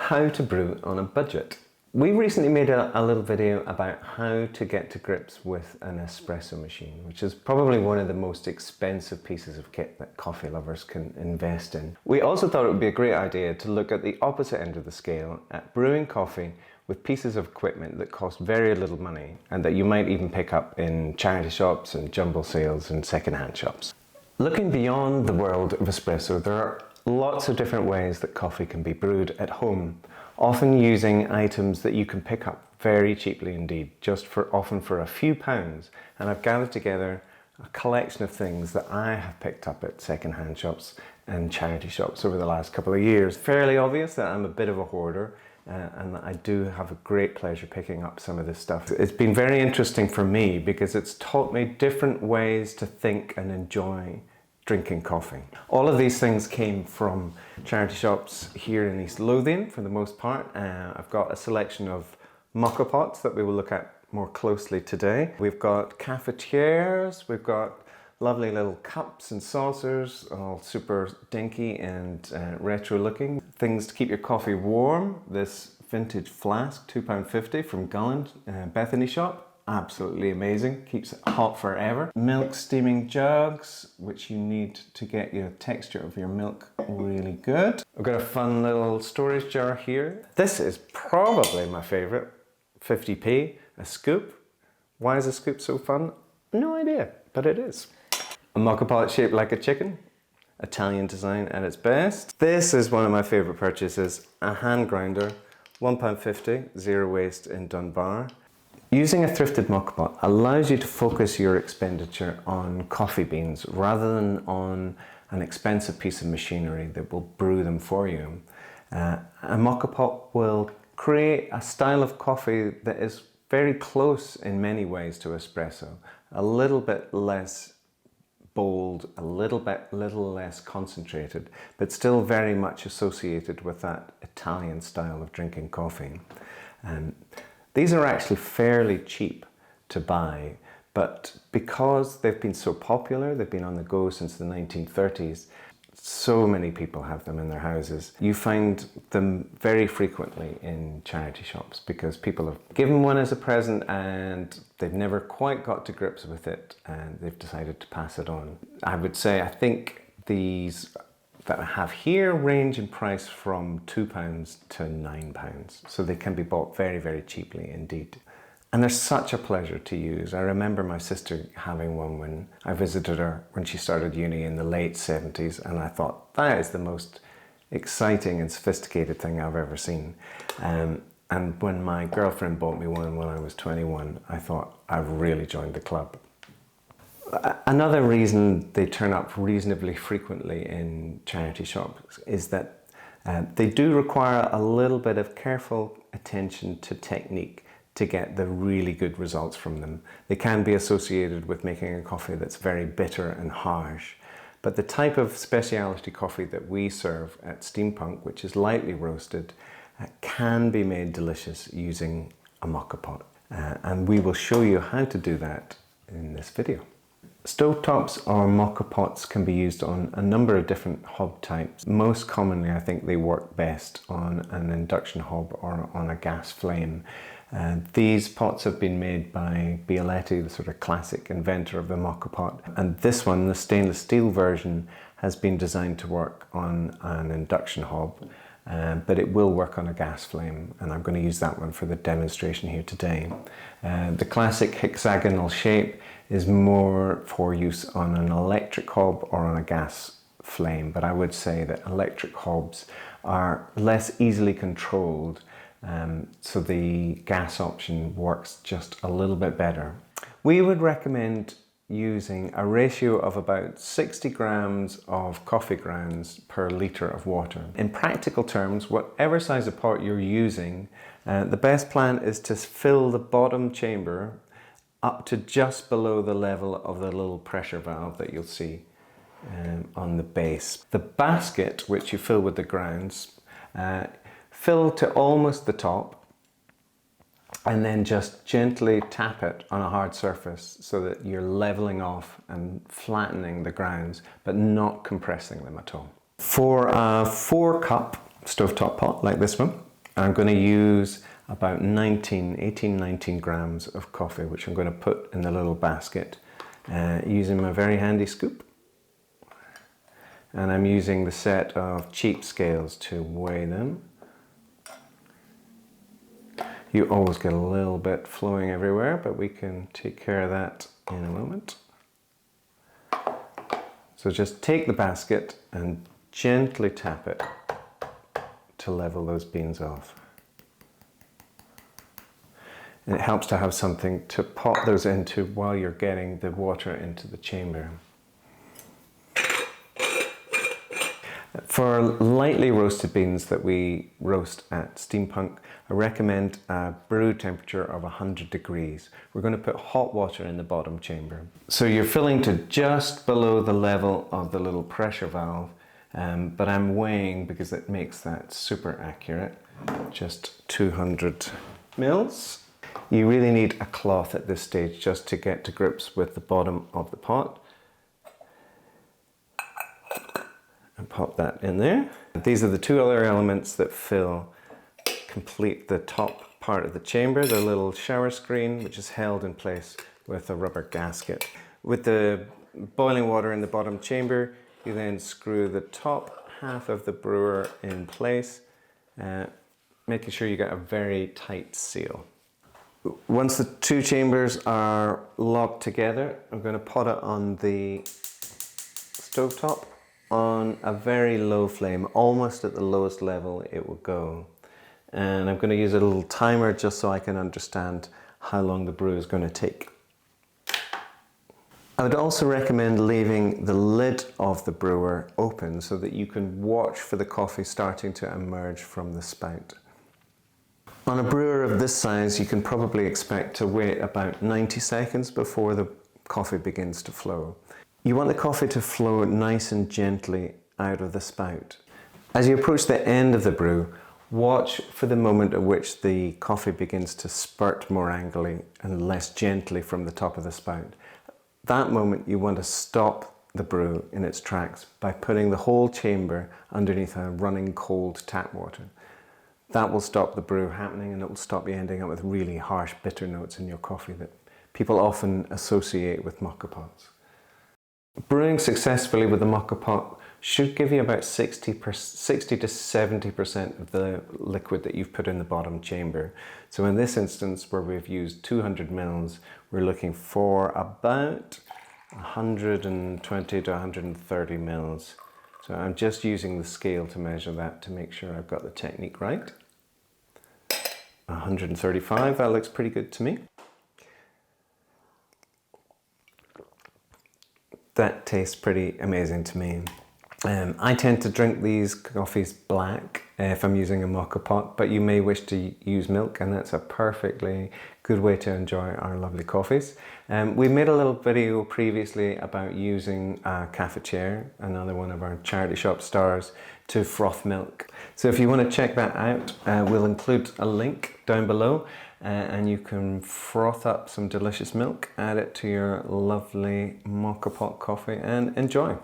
how to brew on a budget. We recently made a little video about how to get to grips with an espresso machine, which is probably one of the most expensive pieces of kit that coffee lovers can invest in. We also thought it would be a great idea to look at the opposite end of the scale at brewing coffee with pieces of equipment that cost very little money and that you might even pick up in charity shops and jumble sales and second-hand shops. Looking beyond the world of espresso, there are lots of different ways that coffee can be brewed at home, often using items that you can pick up very cheaply indeed, often for a few pounds. And I've gathered together a collection of things that I have picked up at second-hand shops and charity shops over the last couple of years. Fairly obvious that I'm a bit of a hoarder and that I do have a great pleasure picking up some of this stuff. It's been very interesting for me because it's taught me different ways to think and enjoy drinking coffee. All of these things came from charity shops here in East Lothian for the most part. I've got a selection of Moka Pots that we will look at more closely today. We've got cafetieres, we've got lovely little cups and saucers, all super dinky and retro looking. Things to keep your coffee warm. This vintage flask, £2.50 from Gulland, Bethany shop. Absolutely amazing, keeps it hot forever. Milk steaming jugs, which you need to get your texture of your milk really good. I've got a fun little storage jar here. This is probably my favorite, 50p, a scoop. Why is a scoop so fun? No idea, but it is. A Moka Pot shaped like a chicken, Italian design at its best. This is one of my favorite purchases, a hand grinder, £1.50, zero waste in Dunbar. Using a thrifted Moka Pot allows you to focus your expenditure on coffee beans rather than on an expensive piece of machinery that will brew them for you. A Moka Pot will create a style of coffee that is very close in many ways to espresso, a little bit less bold, a little less concentrated, but still very much associated with that Italian style of drinking coffee. These are actually fairly cheap to buy, but because they've been so popular, they've been on the go since the 1930s, so many people have them in their houses. You find them very frequently in charity shops because people have given one as a present and they've never quite got to grips with it and they've decided to pass it on. I would say, I think these that I have here range in price from £2 to £9, so they can be bought very, very cheaply indeed. And they're such a pleasure to use. I remember my sister having one when I visited her when she started uni in the late 70s, and I thought, that is the most exciting and sophisticated thing I've ever seen. And when my girlfriend bought me one when I was 21, I thought, I've really joined the club. Another reason they turn up reasonably frequently in charity shops is that they do require a little bit of careful attention to technique to get the really good results from them. They can be associated with making a coffee that's very bitter and harsh, but the type of speciality coffee that we serve at Steampunk, which is lightly roasted, can be made delicious using a Moka Pot. And we will show you how to do that in this video. Stovetops or Moka Pots can be used on a number of different hob types. Most commonly, I think they work best on an induction hob or on a gas flame. These pots have been made by Bialetti, the sort of classic inventor of the Moka Pot. And this one, the stainless steel version, has been designed to work on an induction hob, but it will work on a gas flame. And I'm going to use that one for the demonstration here today. The classic hexagonal shape is more for use on an electric hob or on a gas flame, but I would say that electric hobs are less easily controlled, so the gas option works just a little bit better. We would recommend using a ratio of about 60 grams of coffee grounds per litre of water. In practical terms, whatever size of pot you're using, the best plan is to fill the bottom chamber up to just below the level of the little pressure valve that you'll see on the base. The basket, which you fill with the grounds, fill to almost the top and then just gently tap it on a hard surface so that you're leveling off and flattening the grounds but not compressing them at all. For a 4-cup stovetop pot like this one, I'm going to use about 19 grams of coffee, which I'm going to put in the little basket using my very handy scoop. And I'm using the set of cheap scales to weigh them. You always get a little bit flowing everywhere, but we can take care of that in a moment. So just take the basket and gently tap it to level those beans off. And it helps to have something to pop those into while you're getting the water into the chamber. For lightly roasted beans that we roast at Steampunk, I recommend a brew temperature of 100 degrees. We're going to put hot water in the bottom chamber. So you're filling to just below the level of the little pressure valve, but I'm weighing because it makes that super accurate, just 200 mils. You really need a cloth at this stage just to get to grips with the bottom of the pot. And pop that in there. These are the two other elements that complete the top part of the chamber, the little shower screen, which is held in place with a rubber gasket. With the boiling water in the bottom chamber, you then screw the top half of the brewer in place, making sure you get a very tight seal. Once the two chambers are locked together, I'm going to pot it on the stovetop on a very low flame, almost at the lowest level it will go. And I'm going to use a little timer just so I can understand how long the brew is going to take. I would also recommend leaving the lid of the brewer open so that you can watch for the coffee starting to emerge from the spout. On a brewer of this size, you can probably expect to wait about 90 seconds before the coffee begins to flow. You want the coffee to flow nice and gently out of the spout. As you approach the end of the brew, watch for the moment at which the coffee begins to spurt more angrily and less gently from the top of the spout. That moment you want to stop the brew in its tracks by putting the whole chamber underneath a running cold tap water. That will stop the brew happening, and it will stop you ending up with really harsh bitter notes in your coffee that people often associate with Moka Pots. Brewing successfully with the Moka Pot should give you about 60 to 70% of the liquid that you've put in the bottom chamber. So in this instance, where we've used 200 mils, we're looking for about 120 to 130 mils. So I'm just using the scale to measure that to make sure I've got the technique right. 135, that looks pretty good to me. That tastes pretty amazing to me. I tend to drink these coffees black if I'm using a Moka Pot, but you may wish to use milk, and that's a perfectly good way to enjoy our lovely coffees. We made a little video previously about using a cafetiere, another one of our charity shop stars, to froth milk. So if you want to check that out, we'll include a link down below, and you can froth up some delicious milk, add it to your lovely Moka Pot coffee and enjoy.